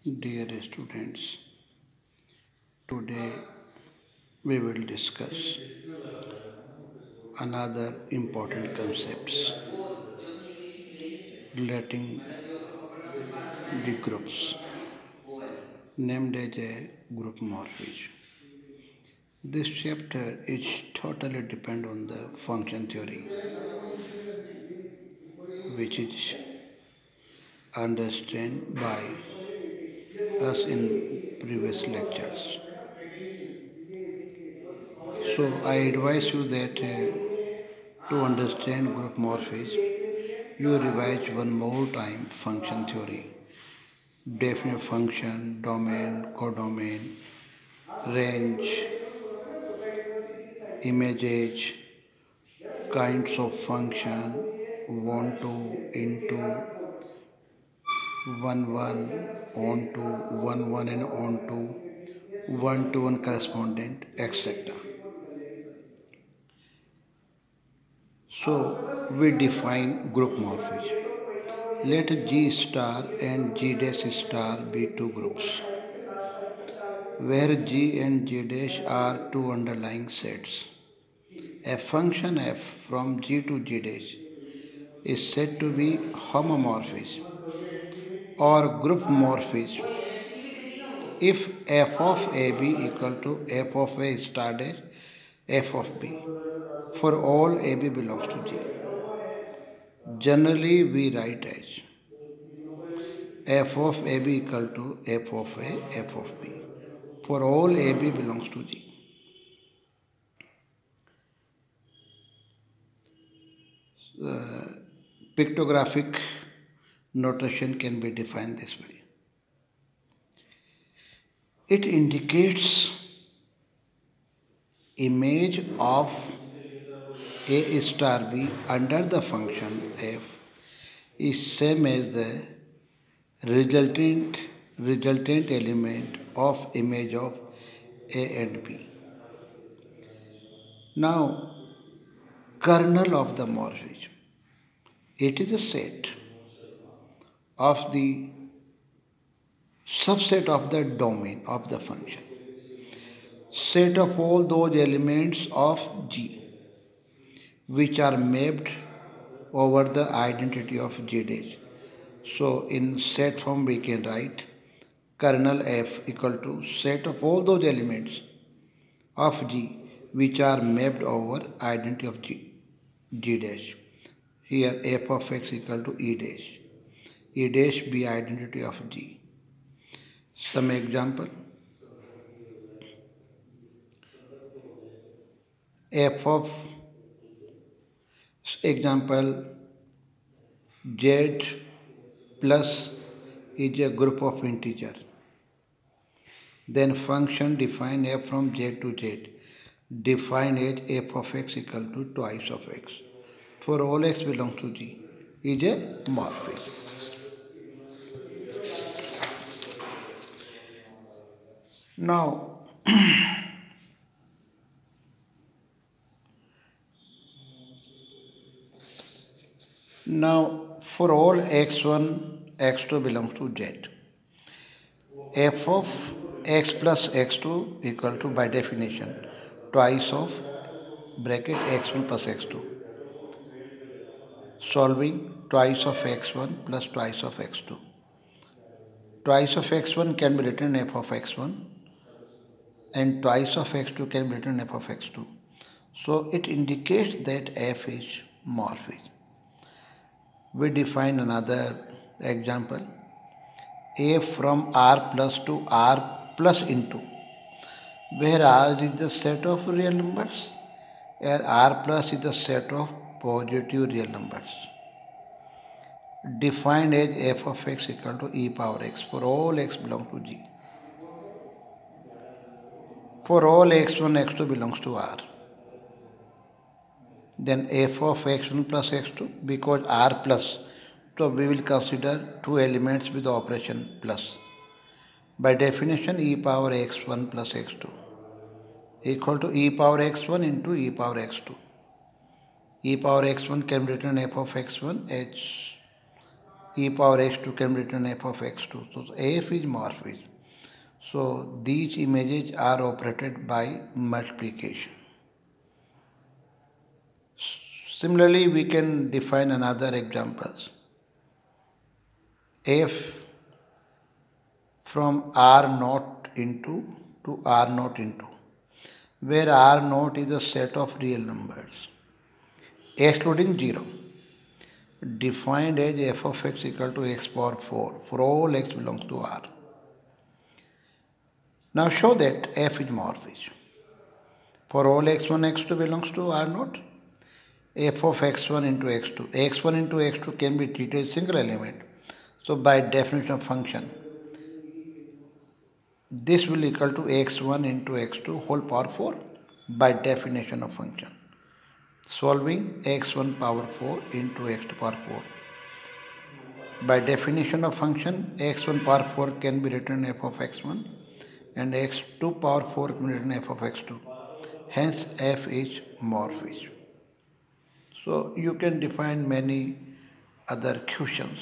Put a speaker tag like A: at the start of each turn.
A: Dear students, today we will discuss another important concepts relating the groups named as a group morphism. This chapter is totally depend on the function theory, which is understood by us in previous lectures. So I advise you that to understand group morphism, you revise one more time function theory, definite function, domain, codomain, range, images, kinds of function, one to, into, one on to, one and on to one correspondent, etc. So we define group morphism. Let G star and G dash star be two groups, where G and G dash are two underlying sets. A function f from G to G dash is said to be homomorphism or group morphism if f of ab equal to f of a star dash f of b for all ab belongs to G. Generally, we write as f of ab equal to f of a f of b for all ab belongs to G. Pictographic notation can be defined this way. It indicates image of a star b under the function f is same as the resultant element of image of a and b. Now, kernel of the morphism. It is a set of the subset of the domain of the function. Set of all those elements of G which are mapped over the identity of G dash. So in set form we can write kernel f equal to set of all those elements of G which are mapped over identity of G dash. Here f of x equal to E dash. E dash be identity of G. Some example. F of example z plus is a group of integer. Then function define f from z to z. Define as f of x equal to twice of x. For all x belongs to G is a morphism. Now, for all x1, x2 belongs to z, f of x plus x2 equal to, by definition, twice of bracket x1 plus x2. Solving twice of x1 plus twice of x2. Twice of x1 can be written f of x1 and twice of x2 can be written f of x2. So it indicates that f is morphism. We define another example. A from R plus to R plus into, where R is the set of real numbers and R plus is the set of positive real numbers. Defined as f of x equal to e power x for all x belong to G. For all x1, x2 belongs to R. Then f of x1 plus x2, because R plus, so we will consider two elements with the operation plus. By definition, e power x1 plus x2 equal to e power x1 into e power x2. E power x1 can be written f of x1 as e power x2 can be written f of x2. So f is morphism. So these images are operated by multiplication. Similarly, we can define another examples. F from R naught into to R naught into, where R naught is a set of real numbers, excluding 0, defined as f of x equal to x power 4 for all x belongs to R. Now show that f is morphism. For all x1, x2 belongs to R naught, f of x1 into x2. x1 into x2 can be treated as single element. So by definition of function, this will equal to x1 into x2 whole power 4 by definition of function. Solving x1 power 4 into x2 power 4. By definition of function, x1 power 4 can be written f of x1 and x2 power 4 can be written f of x2. Hence f is morphism. So you can define many other questions.